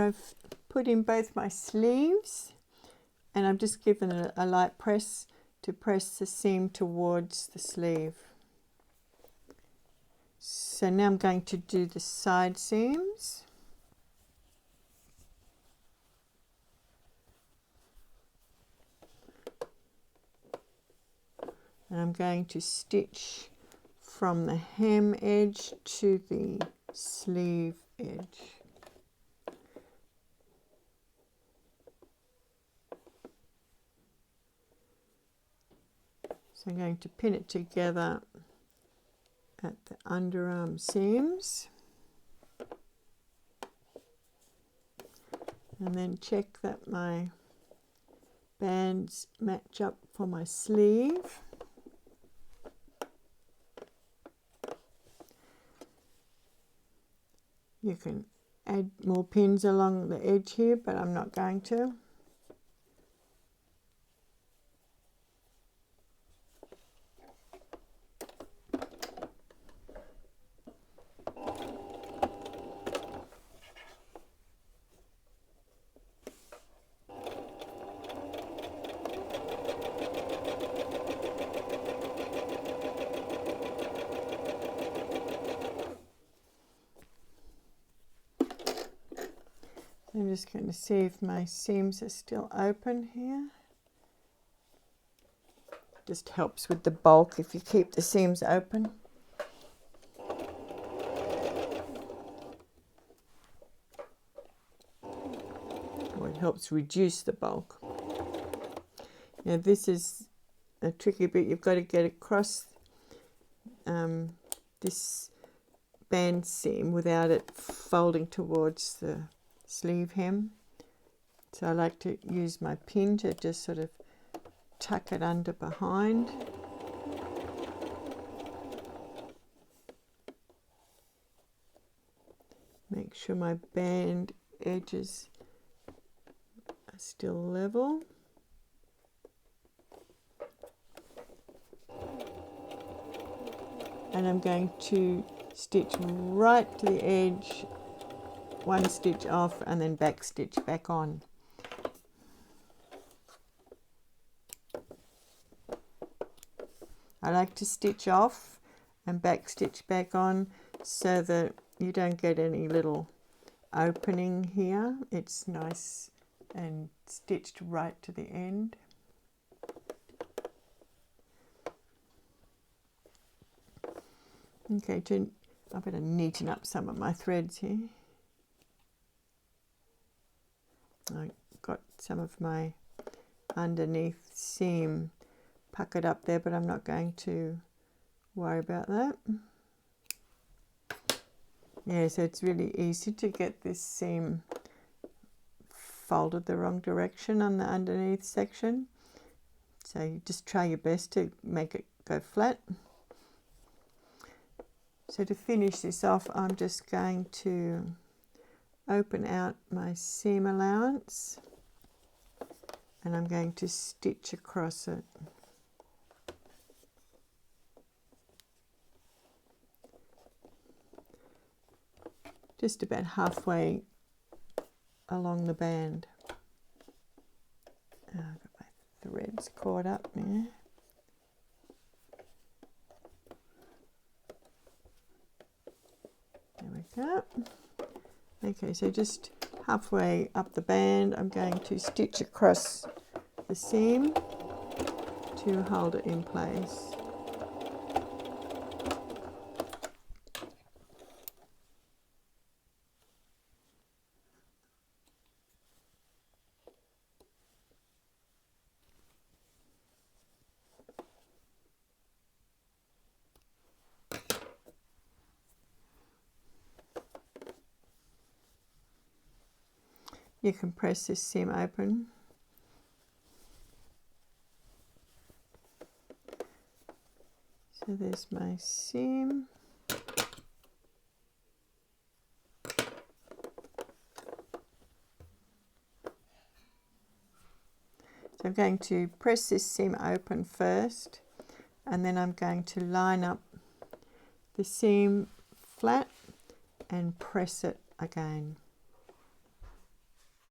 I've put in both my sleeves, and I've just given it a light press to press the seam towards the sleeve. So now I'm going to do the side seams. And I'm going to stitch from the hem edge to the sleeve edge. So I'm going to pin it together at the underarm seams, and then check that my bands match up for my sleeve. You can add more pins along the edge here, but I'm not going to. I'm just going to see if my seams are still open here. Just helps with the bulk if you keep the seams open. Or it helps reduce the bulk. Now this is a tricky bit. You've got to get across this band seam without it folding towards the sleeve hem. So I like to use my pin to just sort of tuck it under behind. Make sure my band edges are still level. And I'm going to stitch right to the edge, one stitch off, and then back stitch back on. I like to stitch off and back stitch back on so that you don't get any little opening here. It's nice and stitched right to the end. Okay, I better neaten up some of my threads here. I got some of my underneath seam puckered up there, but I'm not going to worry about that. Yeah, so it's really easy to get this seam folded the wrong direction on the underneath section. So you just try your best to make it go flat. So to finish this off, I'm just going to open out my seam allowance, and I'm going to stitch across it. Just about halfway along the band. I've got my threads caught up there. There we go. Okay, so just halfway up the band, I'm going to stitch across the seam to hold it in place. You can press this seam open. So there's my seam. So I'm going to press this seam open first, and then I'm going to line up the seam flat and press it again.